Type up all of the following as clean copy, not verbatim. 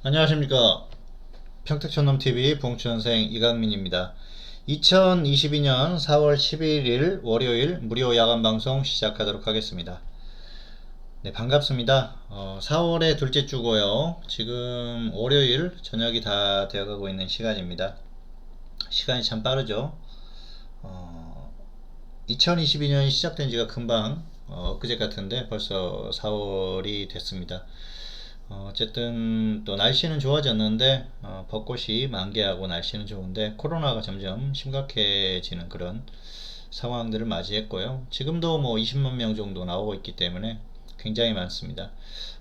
안녕하십니까. 평택촌놈TV 봉추선생 이강민입니다. 2022년 4월 11일 월요일 무료 야간방송 시작하도록 하겠습니다. 네, 반갑습니다. 4월의 둘째 주고요. 지금 월요일 저녁이 다 되어가고 있는 시간입니다. 시간이 참 빠르죠. 2022년이 시작된 지가 금방 엊그제 같은데 벌써 4월이 됐습니다. 어쨌든 또 날씨는 좋아졌는데 벚꽃이 만개하고 날씨는 좋은데 코로나가 점점 심각해지는 그런 상황들을 맞이했고요. 지금도 뭐 20만 명 정도 나오고 있기 때문에 굉장히 많습니다.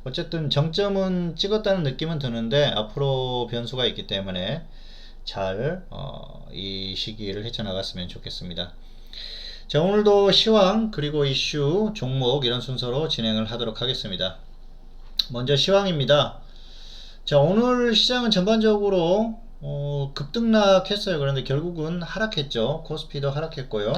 어쨌든 정점은 찍었다는 느낌은 드는데 앞으로 변수가 있기 때문에 잘 이 시기를 헤쳐나갔으면 좋겠습니다. 자, 오늘도 시황 그리고 이슈 종목 이런 순서로 진행을 하도록 하겠습니다. 먼저 시황입니다. 자, 오늘 시장은 전반적으로 급등락했어요. 그런데 결국은 하락했죠. 코스피도 하락했고요.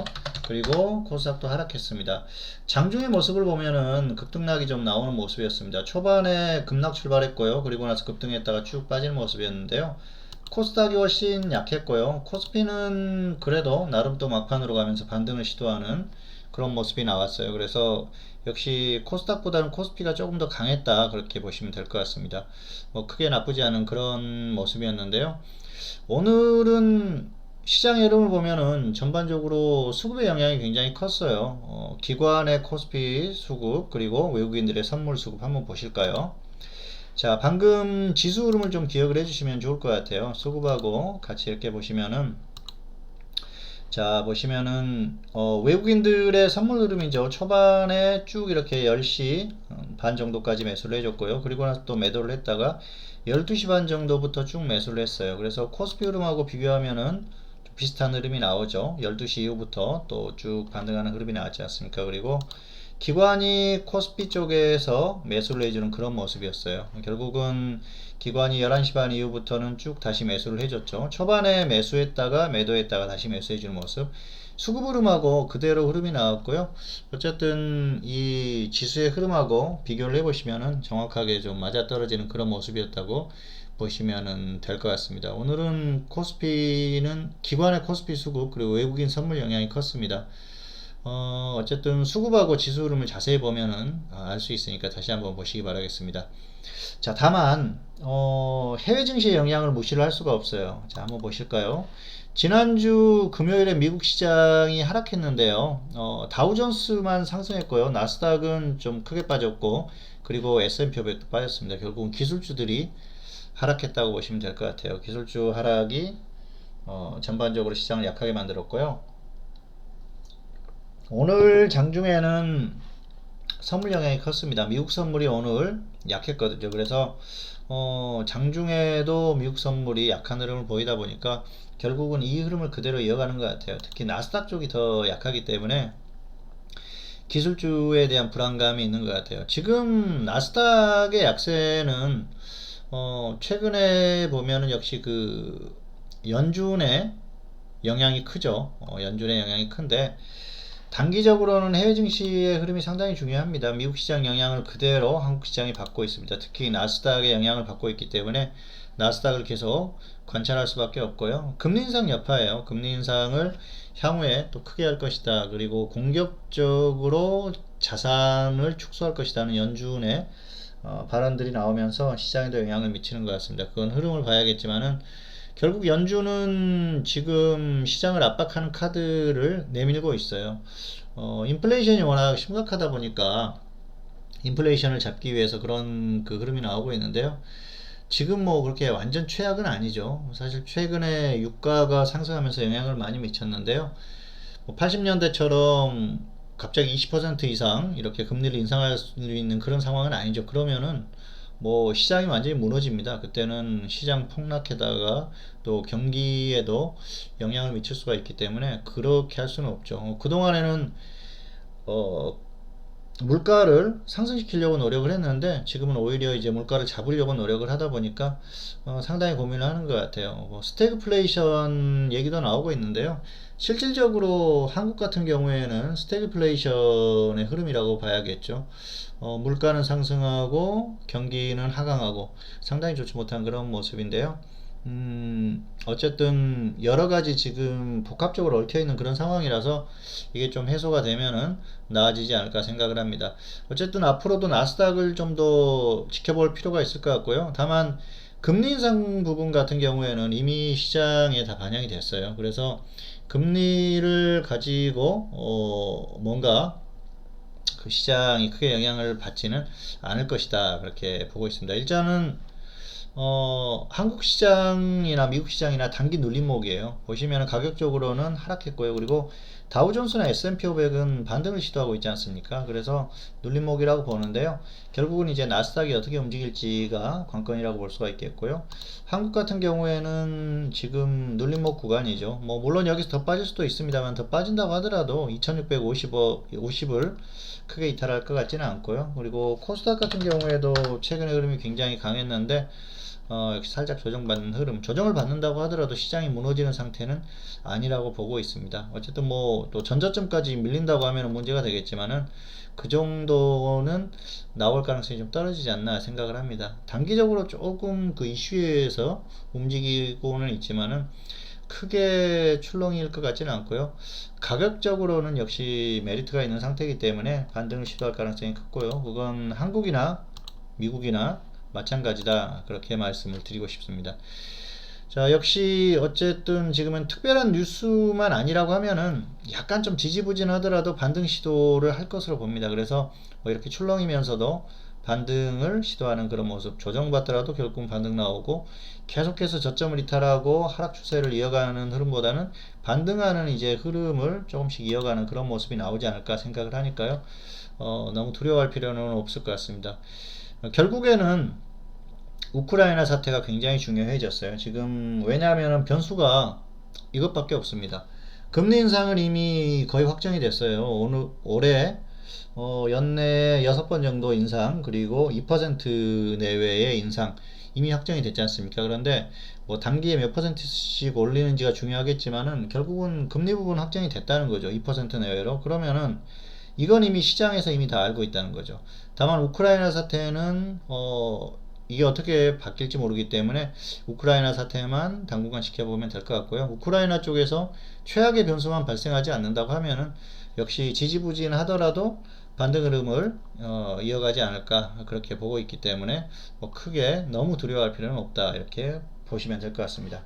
그리고 코스닥도 하락했습니다. 장중의 모습을 보면은 급등락이 좀 나오는 모습이었습니다. 초반에 급락 출발했고요. 그리고 나서 급등했다가 쭉 빠지는 모습이었는데요. 코스닥이 훨씬 약했고요. 코스피는 그래도 나름 또 막판으로 가면서 반등을 시도하는 그런 모습이 나왔어요. 그래서 역시 코스닥보다는 코스피가 조금 더 강했다, 그렇게 보시면 될 것 같습니다. 뭐 크게 나쁘지 않은 그런 모습이었는데요. 오늘은 시장의 흐름을 보면은 전반적으로 수급의 영향이 굉장히 컸어요. 기관의 코스피 수급 그리고 외국인들의 선물 수급 한번 보실까요? 자, 방금 지수 흐름을 좀 기억을 해주시면 좋을 것 같아요. 수급하고 같이 이렇게 보시면은, 자, 보시면은 외국인들의 선물 흐름이죠. 초반에 쭉 이렇게 10시 반 정도까지 매수를 해줬고요. 그리고 나서 또 매도를 했다가 12시 반 정도부터 쭉 매수를 했어요. 그래서 코스피 흐름하고 비교하면은 좀 비슷한 흐름이 나오죠. 12시 이후부터 또 쭉 반등하는 흐름이 나왔지 않습니까? 그리고 기관이 코스피 쪽에서 매수를 해주는 그런 모습이었어요. 결국은 기관이 11시 반 이후부터는 쭉 다시 매수를 해줬죠. 초반에 매수했다가 매도했다가 다시 매수해주는 모습. 수급 흐름하고 그대로 흐름이 나왔고요. 어쨌든 이 지수의 흐름하고 비교를 해보시면은 정확하게 좀 맞아떨어지는 그런 모습이었다고 보시면 될 것 같습니다. 오늘은 코스피는 기관의 코스피 수급 그리고 외국인 선물 영향이 컸습니다. 어쨌든 수급하고 지수 흐름을 자세히 보면은 알 수 있으니까 다시 한번 보시기 바라겠습니다. 자, 다만 해외 증시의 영향을 무시를 할 수가 없어요. 자, 한번 보실까요? 지난주 금요일에 미국 시장이 하락했는데요. 다우존스만 상승했고요. 나스닥은 좀 크게 빠졌고, 그리고 S&P 500도 빠졌습니다. 결국은 기술주들이 하락했다고 보시면 될 것 같아요. 기술주 하락이 전반적으로 시장을 약하게 만들었고요. 오늘 장중에는 선물 영향이 컸습니다. 미국 선물이 오늘 약했거든요. 그래서 장중에도 미국 선물이 약한 흐름을 보이다 보니까 결국은 이 흐름을 그대로 이어가는 것 같아요. 특히 나스닥 쪽이 더 약하기 때문에 기술주에 대한 불안감이 있는 것 같아요. 지금 나스닥의 약세는 최근에 보면은 역시 그 연준의 영향이 크죠. 연준의 영향이 큰데 단기적으로는 해외 증시의 흐름이 상당히 중요합니다. 미국 시장 영향을 그대로 한국 시장이 받고 있습니다. 특히 나스닥의 영향을 받고 있기 때문에 나스닥을 계속 관찰할 수밖에 없고요. 금리 인상 여파예요. 금리 인상을 향후에 또 크게 할 것이다. 그리고 공격적으로 자산을 축소할 것이라는 연준의 발언들이 나오면서 시장에도 영향을 미치는 것 같습니다. 그건 흐름을 봐야겠지만은 결국 연준은 지금 시장을 압박하는 카드를 내밀고 있어요. 인플레이션이 워낙 심각하다 보니까 인플레이션을 잡기 위해서 그런 그 흐름이 나오고 있는데요. 지금 뭐 그렇게 완전 최악은 아니죠. 사실 최근에 유가가 상승하면서 영향을 많이 미쳤는데요. 80년대처럼 갑자기 20% 이상 이렇게 금리를 인상할 수 있는 그런 상황은 아니죠. 그러면은 뭐 시장이 완전히 무너집니다. 그때는 시장 폭락에다가 또 경기에도 영향을 미칠 수가 있기 때문에 그렇게 할 수는 없죠. 그동안에는 어, 물가를 상승시키려고 노력을 했는데 지금은 오히려 이제 물가를 잡으려고 노력을 하다 보니까 상당히 고민을 하는 것 같아요. 뭐 스태그플레이션 얘기도 나오고 있는데요. 실질적으로 한국 같은 경우에는 스태그플레이션의 흐름이라고 봐야겠죠. 물가는 상승하고 경기는 하강하고 상당히 좋지 못한 그런 모습인데요. 어쨌든 여러 가지 지금 복합적으로 얽혀 있는 그런 상황이라서 이게 좀 해소가 되면은 나아지지 않을까 생각을 합니다. 어쨌든 앞으로도 나스닥을 좀 더 지켜볼 필요가 있을 것 같고요. 다만 금리 인상 부분 같은 경우에는 이미 시장에 다 반영이 됐어요. 그래서 금리를 가지고 뭔가 그 시장이 크게 영향을 받지는 않을 것이다. 그렇게 보고 있습니다. 일단은 한국 시장이나 미국 시장이나 단기 눌림목이에요. 보시면 가격적으로는 하락했고요. 그리고 다우존스나 S&P 500은 반등을 시도하고 있지 않습니까? 그래서 눌림목이라고 보는데요. 결국은 이제 나스닥이 어떻게 움직일지가 관건이라고 볼 수가 있겠고요. 한국 같은 경우에는 지금 눌림목 구간이죠. 뭐 물론 여기서 더 빠질 수도 있습니다만 더 빠진다고 하더라도 2650을 크게 이탈할 것 같지는 않고요. 그리고 코스닥 같은 경우에도 최근의 흐름이 굉장히 강했는데 역시 살짝 조정받는 흐름, 조정을 받는다고 하더라도 시장이 무너지는 상태는 아니라고 보고 있습니다. 어쨌든 뭐 또 전저점까지 밀린다고 하면 문제가 되겠지만은 그 정도는 나올 가능성이 좀 떨어지지 않나 생각을 합니다. 단기적으로 조금 그 이슈에서 움직이고는 있지만은 크게 출렁일 것 같지는 않고요. 가격적으로는 역시 메리트가 있는 상태이기 때문에 반등을 시도할 가능성이 크고요. 그건 한국이나 미국이나 마찬가지다. 그렇게 말씀을 드리고 싶습니다. 자, 역시 어쨌든 지금은 특별한 뉴스만 아니라고 하면은 약간 좀 지지부진하더라도 반등 시도를 할 것으로 봅니다. 그래서 뭐 이렇게 출렁이면서도 반등을 시도하는 그런 모습, 조정받더라도 결국은 반등 나오고 계속해서 저점을 이탈하고 하락 추세를 이어가는 흐름보다는 반등하는 이제 흐름을 조금씩 이어가는 그런 모습이 나오지 않을까 생각을 하니까요. 너무 두려워할 필요는 없을 것 같습니다. 결국에는 우크라이나 사태가 굉장히 중요해졌어요. 지금 왜냐하면 변수가 이것밖에 없습니다. 금리 인상은 이미 거의 확정이 됐어요. 올해 연내 6번 정도 인상 그리고 2% 내외의 인상 이미 확정이 됐지 않습니까? 그런데 뭐 단기에 몇 퍼센트씩 올리는지가 중요하겠지만은 결국은 금리 부분 확정이 됐다는 거죠. 2% 내외로. 그러면은 이건 이미 시장에서 이미 다 알고 있다는 거죠. 다만 우크라이나 사태는 이게 어떻게 바뀔지 모르기 때문에 우크라이나 사태만 당분간 지켜보면 될 것 같고요. 우크라이나 쪽에서 최악의 변수만 발생하지 않는다고 하면은 역시 지지부진하더라도 반등 흐름을 이어가지 않을까 그렇게 보고 있기 때문에 뭐 크게 너무 두려워할 필요는 없다 이렇게 보시면 될 것 같습니다.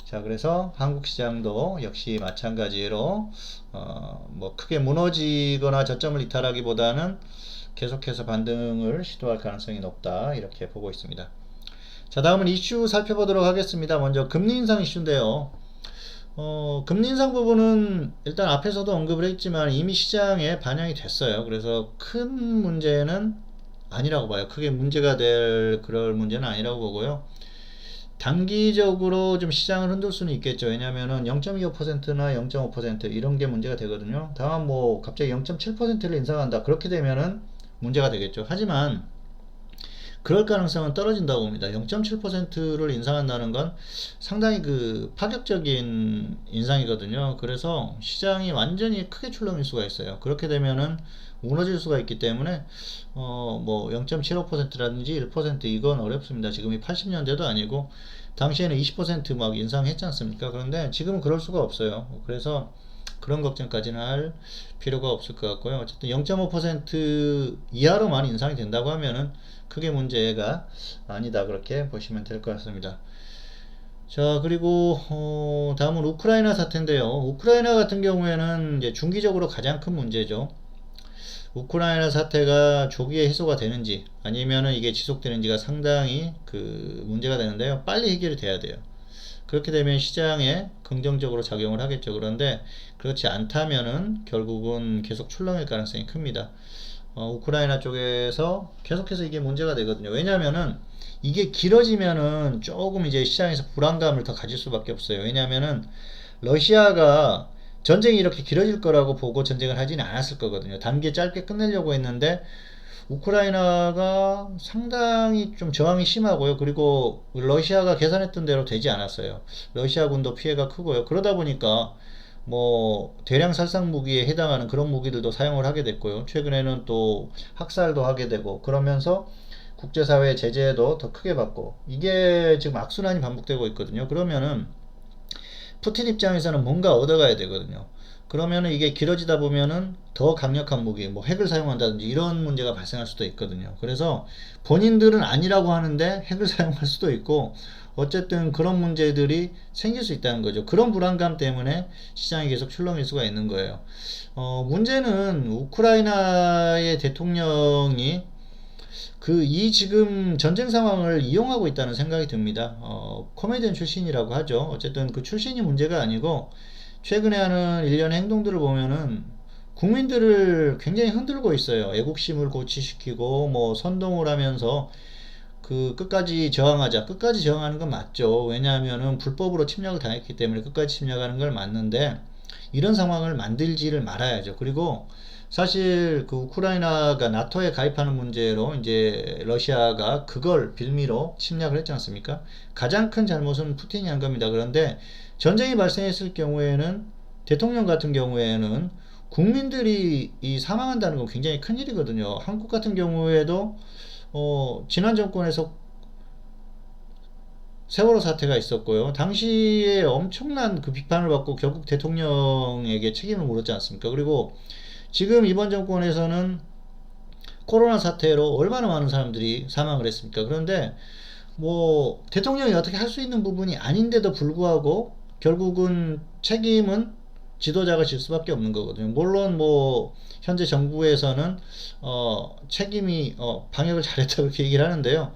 자, 그래서 한국 시장도 역시 마찬가지로 뭐 크게 무너지거나 저점을 이탈하기보다는 계속해서 반등을 시도할 가능성이 높다 이렇게 보고 있습니다. 자, 다음은 이슈 살펴보도록 하겠습니다. 먼저 금리 인상 이슈인데요. 금리 인상 부분은 일단 앞에서도 언급을 했지만 이미 시장에 반영이 됐어요. 그래서 큰 문제는 아니라고 봐요. 크게 문제가 될 그럴 문제는 아니라고 보고요. 단기적으로 좀 시장을 흔들 수는 있겠죠. 왜냐면은 0.25%나 0.5% 이런 게 문제가 되거든요. 다만 뭐 갑자기 0.7%를 인상한다. 그렇게 되면은 문제가 되겠죠. 하지만 그럴 가능성은 떨어진다고 봅니다. 0.7%를 인상한다는 건 상당히 그 파격적인 인상이거든요. 그래서 시장이 완전히 크게 출렁일 수가 있어요. 그렇게 되면은 무너질 수가 있기 때문에 뭐 0.75%라든지 1% 이건 어렵습니다. 지금이 80년대도 아니고 당시에는 20%막 인상했지 않습니까? 그런데 지금은 그럴 수가 없어요. 그래서 그런 걱정까지는 할 필요가 없을 것 같고요. 어쨌든 0.5% 이하로만 인상이 된다고 하면은 크게 문제가 아니다 그렇게 보시면 될 것 같습니다. 자, 그리고 다음은 우크라이나 사태인데요. 우크라이나 같은 경우에는 이제 중기적으로 가장 큰 문제죠. 우크라이나 사태가 조기에 해소가 되는지 아니면은 이게 지속되는지가 상당히 그 문제가 되는데요. 빨리 해결이 돼야 돼요. 그렇게 되면 시장에 긍정적으로 작용을 하겠죠. 그런데 그렇지 않다면은 결국은 계속 출렁일 가능성이 큽니다. 우크라이나 쪽에서 계속해서 이게 문제가 되거든요. 왜냐면은 이게 길어지면은 조금 이제 시장에서 불안감을 더 가질 수밖에 없어요. 왜냐면은 러시아가 전쟁이 이렇게 길어질 거라고 보고 전쟁을 하지는 않았을 거거든요. 단기 짧게 끝내려고 했는데 우크라이나가 상당히 좀 저항이 심하고요. 그리고 러시아가 계산했던 대로 되지 않았어요. 러시아군도 피해가 크고요. 그러다 보니까 뭐 대량 살상 무기에 해당하는 그런 무기들도 사용을 하게 됐고요. 최근에는 또 학살도 하게 되고 그러면서 국제사회 제재도 더 크게 받고 이게 지금 악순환이 반복되고 있거든요. 그러면은 푸틴 입장에서는 뭔가 얻어가야 되거든요. 그러면은 이게 길어지다 보면은 더 강력한 무기, 뭐 핵을 사용한다든지 이런 문제가 발생할 수도 있거든요. 그래서 본인들은 아니라고 하는데 핵을 사용할 수도 있고 어쨌든 그런 문제들이 생길 수 있다는 거죠. 그런 불안감 때문에 시장이 계속 출렁일 수가 있는 거예요. 문제는 우크라이나의 대통령이 이 지금 전쟁 상황을 이용하고 있다는 생각이 듭니다. 코미디언 출신이라고 하죠. 어쨌든 그 출신이 문제가 아니고 최근에 하는 일련의 행동들을 보면은 국민들을 굉장히 흔들고 있어요. 애국심을 고취시키고 뭐 선동을 하면서 끝까지 저항하자. 끝까지 저항하는 건 맞죠. 왜냐하면은 불법으로 침략을 당했기 때문에 끝까지 침략하는 걸 맞는데 이런 상황을 만들지를 말아야죠. 그리고 사실 그 우크라이나가 나토에 가입하는 문제로 이제 러시아가 그걸 빌미로 침략을 했지 않습니까? 가장 큰 잘못은 푸틴이 한 겁니다. 그런데 전쟁이 발생했을 경우에는 대통령 같은 경우에는 국민들이 사망한다는 건 굉장히 큰 일이거든요. 한국 같은 경우에도 지난 정권에서 세월호 사태가 있었고요. 당시에 엄청난 그 비판을 받고 결국 대통령에게 책임을 물었지 않습니까? 그리고 지금 이번 정권에서는 코로나 사태로 얼마나 많은 사람들이 사망을 했습니까? 그런데 뭐 대통령이 어떻게 할 수 있는 부분이 아닌데도 불구하고 결국은 책임은 지도자가 질 수밖에 없는 거거든요. 물론 뭐 현재 정부에서는 책임이 방역을 잘했다 그렇게 얘기를 하는데요.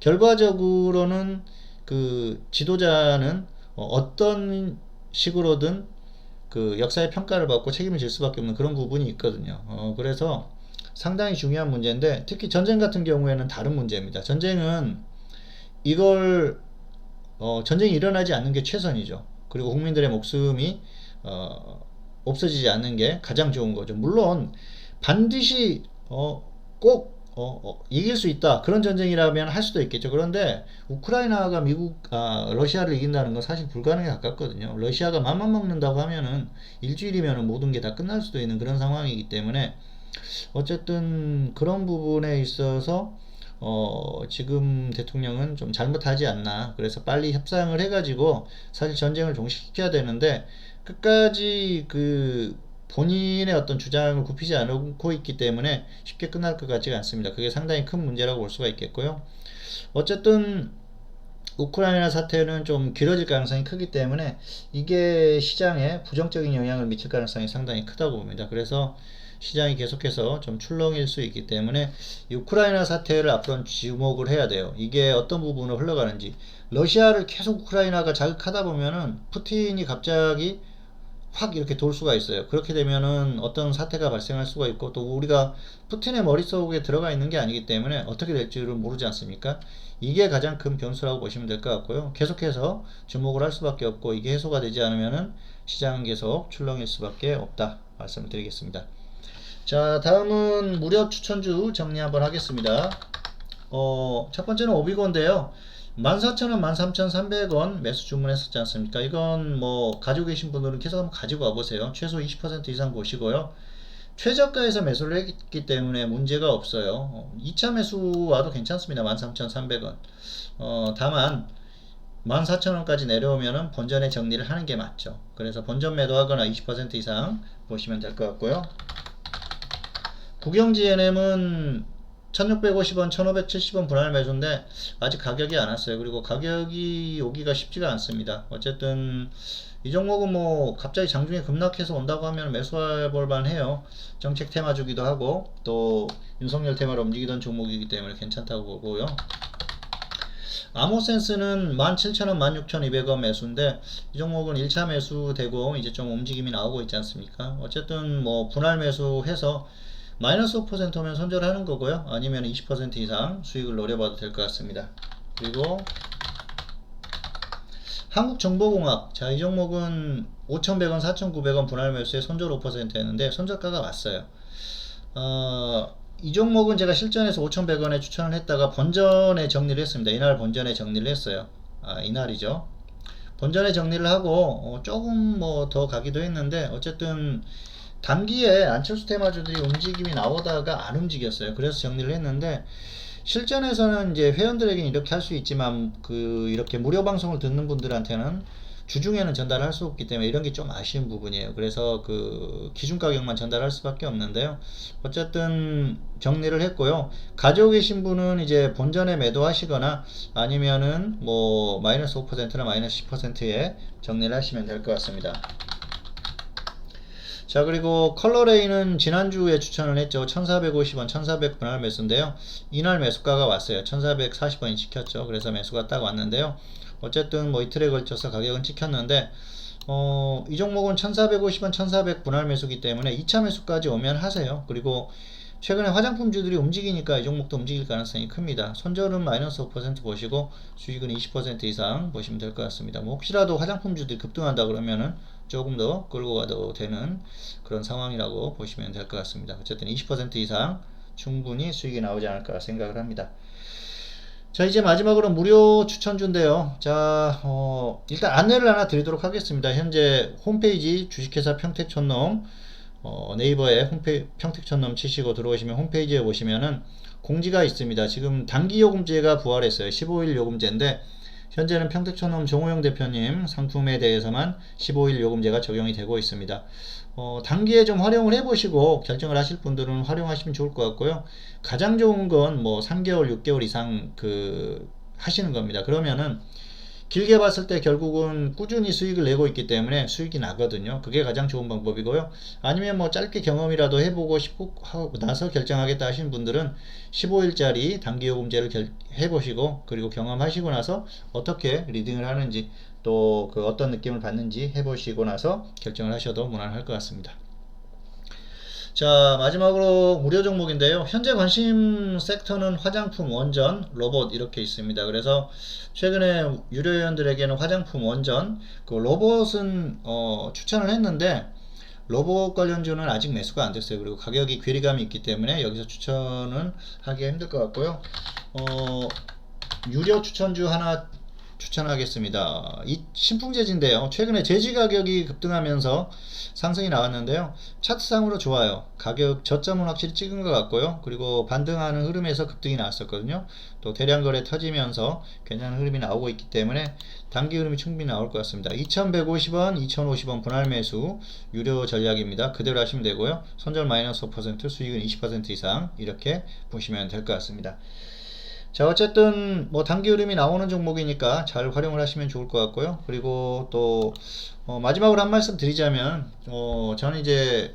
결과적으로는 그 지도자는 어떤 식으로든 그 역사의 평가를 받고 책임을 질 수밖에 없는 그런 부분이 있거든요. 그래서 상당히 중요한 문제인데 특히 전쟁 같은 경우에는 다른 문제입니다. 전쟁은 이걸 전쟁이 일어나지 않는 게 최선이죠. 그리고 국민들의 목숨이 없어지지 않는 게 가장 좋은 거죠. 물론 반드시 꼭 이길 수 있다 그런 전쟁이라면 할 수도 있겠죠. 그런데 우크라이나가 러시아를 이긴다는 건 사실 불가능에 가깝거든요. 러시아가 맘만 먹는다고 하면은 일주일이면 모든 게 다 끝날 수도 있는 그런 상황이기 때문에 어쨌든 그런 부분에 있어서 지금 대통령은 좀 잘못하지 않나. 그래서 빨리 협상을 해가지고 사실 전쟁을 종식시켜야 되는데 끝까지 본인의 어떤 주장을 굽히지 않고 있기 때문에 쉽게 끝날 것 같지가 않습니다. 그게 상당히 큰 문제라고 볼 수가 있겠고요. 어쨌든 우크라이나 사태는 좀 길어질 가능성이 크기 때문에 이게 시장에 부정적인 영향을 미칠 가능성이 상당히 크다고 봅니다. 그래서 시장이 계속해서 좀 출렁일 수 있기 때문에 이 우크라이나 사태를 앞으로는 주목을 해야 돼요. 이게 어떤 부분으로 흘러가는지. 러시아를 계속 우크라이나가 자극하다 보면은 푸틴이 갑자기 확 이렇게 돌 수가 있어요. 그렇게 되면은 어떤 사태가 발생할 수가 있고 또 우리가 푸틴의 머릿속에 들어가 있는 게 아니기 때문에 어떻게 될지를 모르지 않습니까? 이게 가장 큰 변수라고 보시면 될 것 같고요. 계속해서 주목을 할 수밖에 없고 이게 해소가 되지 않으면은 시장은 계속 출렁일 수밖에 없다 말씀을 드리겠습니다. 자, 다음은 무료 추천주 정리 한번 하겠습니다. 첫 번째는 오비고인데요. 14,000원, 13,300원 매수 주문했었지 않습니까? 이건 뭐 가지고 계신 분들은 계속 한번 가지고 와보세요. 최소 20% 이상 보시고요. 최저가에서 매수를 했기 때문에 문제가 없어요. 2차 매수 와도 괜찮습니다. 13,300원. 다만 14,000원까지 내려오면은 본전에 정리를 하는 게 맞죠. 그래서 본전 매도하거나 20% 이상 보시면 될 것 같고요. 국영GNM은 1650원, 1570원 분할 매수인데 아직 가격이 안 왔어요. 그리고 가격이 오기가 쉽지가 않습니다. 어쨌든 이 종목은 뭐 갑자기 장중에 급락해서 온다고 하면 매수해 볼 만해요. 정책 테마주기도 하고 또 윤석열 테마로 움직이던 종목이기 때문에 괜찮다고 보고요. 아모센스는 17,000원, 16,200원 매수인데 이 종목은 1차 매수되고 이제 좀 움직임이 나오고 있지 않습니까? 어쨌든 뭐 분할 매수해서 마이너스 5%면 손절하는 거고요. 아니면 20% 이상 수익을 노려봐도 될 것 같습니다. 그리고 한국정보공학. 자, 이 종목은 5,100원, 4,900원 분할 매수에 손절 5% 했는데 손절가가 왔어요. 이 종목은 제가 실전에서 5,100원에 추천을 했다가 본전에 정리를 했습니다. 이날 본전에 정리를 했어요. 이날이죠. 본전에 정리를 하고 조금 뭐 더 가기도 했는데 어쨌든 단기에 안철수 테마주들이 움직임이 나오다가 안 움직였어요. 그래서 정리를 했는데 실전에서는 이제 회원들에게는 이렇게 할 수 있지만 이렇게 무료 방송을 듣는 분들한테는 주중에는 전달할 수 없기 때문에 이런 게 좀 아쉬운 부분이에요. 그래서 기준 가격만 전달할 수밖에 없는데요. 어쨌든 정리를 했고요. 가지고 계신 분은 이제 본전에 매도하시거나 아니면은 뭐 마이너스 5%나 마이너스 10%에 정리를 하시면 될 것 같습니다. 자, 그리고 컬러레인은 지난주에 추천을 했죠. 1450원 1400 분할 매수인데요. 이날 매수가가 왔어요. 1440원이 찍혔죠. 그래서 매수가 딱 왔는데요. 어쨌든 뭐 이틀에 걸쳐서 가격은 찍혔는데 이 종목은 1450원 1400 분할 매수기 때문에 2차 매수까지 오면 하세요. 그리고 최근에 화장품주들이 움직이니까 이 종목도 움직일 가능성이 큽니다. 손절은 마이너스 5% 보시고 수익은 20% 이상 보시면 될 것 같습니다. 뭐 혹시라도 화장품주들이 급등한다 그러면은 조금 더 끌고 가도 되는 그런 상황이라고 보시면 될 것 같습니다. 어쨌든 20% 이상 충분히 수익이 나오지 않을까 생각을 합니다. 자, 이제 마지막으로 무료 추천주인데요. 자, 일단 안내를 하나 드리도록 하겠습니다. 현재 홈페이지 주식회사 평택촌놈 네이버에 평택촌놈 치시고 들어오시면 홈페이지에 보시면은 공지가 있습니다. 지금 단기요금제가 부활했어요. 15일 요금제인데 현재는 평택촌놈 정호영 대표님 상품에 대해서만 15일 요금제가 적용이 되고 있습니다. 단기에 좀 활용을 해보시고 결정을 하실 분들은 활용하시면 좋을 것 같고요. 가장 좋은 건 뭐 3개월, 6개월 이상 하시는 겁니다. 그러면은 길게 봤을 때 결국은 꾸준히 수익을 내고 있기 때문에 수익이 나거든요. 그게 가장 좋은 방법이고요. 아니면 뭐 짧게 경험이라도 해보고 싶고 하고 나서 결정하겠다 하시는 분들은 15일짜리 단기요금제를 해보시고 그리고 경험하시고 나서 어떻게 리딩을 하는지 또 어떤 느낌을 받는지 해보시고 나서 결정을 하셔도 무난할 것 같습니다. 자, 마지막으로 무료 종목인데요. 현재 관심 섹터는 화장품, 원전, 로봇 이렇게 있습니다. 그래서 최근에 유료 회원들에게는 화장품, 원전, 로봇은 추천을 했는데 로봇 관련주는 아직 매수가 안 됐어요. 그리고 가격이 괴리감이 있기 때문에 여기서 추천은 하기 힘들 것 같고요. 유료 추천주 하나 추천하겠습니다. 이 신풍재지인데요. 최근에 제지 가격이 급등하면서 상승이 나왔는데요. 차트상으로 좋아요. 가격 저점은 확실히 찍은 것 같고요. 그리고 반등하는 흐름에서 급등이 나왔었거든요. 또 대량 거래 터지면서 괜찮은 흐름이 나오고 있기 때문에 단기 흐름이 충분히 나올 것 같습니다. 2150원, 2050원 분할 매수 유료 전략입니다. 그대로 하시면 되고요. 손절 마이너스 5%, 수익은 20% 이상 이렇게 보시면 될 것 같습니다. 자, 어쨌든 뭐 단기 흐름이 나오는 종목이니까 잘 활용을 하시면 좋을 것 같고요. 그리고 또 마지막으로 한 말씀 드리자면 저는 이제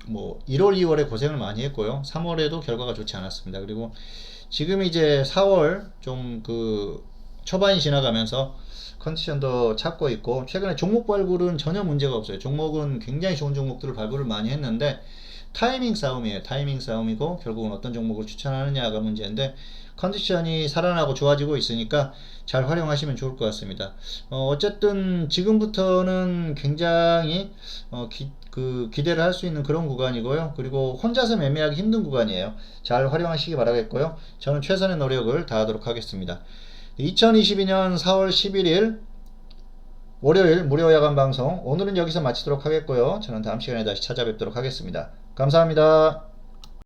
뭐 1월 2월에 고생을 많이 했고요. 3월에도 결과가 좋지 않았습니다. 그리고 지금 이제 4월 좀 초반이 지나가면서 컨디션도 찾고 있고 최근에 종목 발굴은 전혀 문제가 없어요. 종목은 굉장히 좋은 종목들을 발굴을 많이 했는데 타이밍 싸움이에요. 타이밍 싸움이고 결국은 어떤 종목을 추천하느냐가 문제인데 컨디션이 살아나고 좋아지고 있으니까 잘 활용하시면 좋을 것 같습니다. 어쨌든 지금부터는 굉장히 기대를 할 수 있는 그런 구간이고요. 그리고 혼자서 매매하기 힘든 구간이에요. 잘 활용하시기 바라겠고요. 저는 최선의 노력을 다하도록 하겠습니다. 2022년 4월 11일 월요일 무료 야간 방송 오늘은 여기서 마치도록 하겠고요. 저는 다음 시간에 다시 찾아뵙도록 하겠습니다. 감사합니다.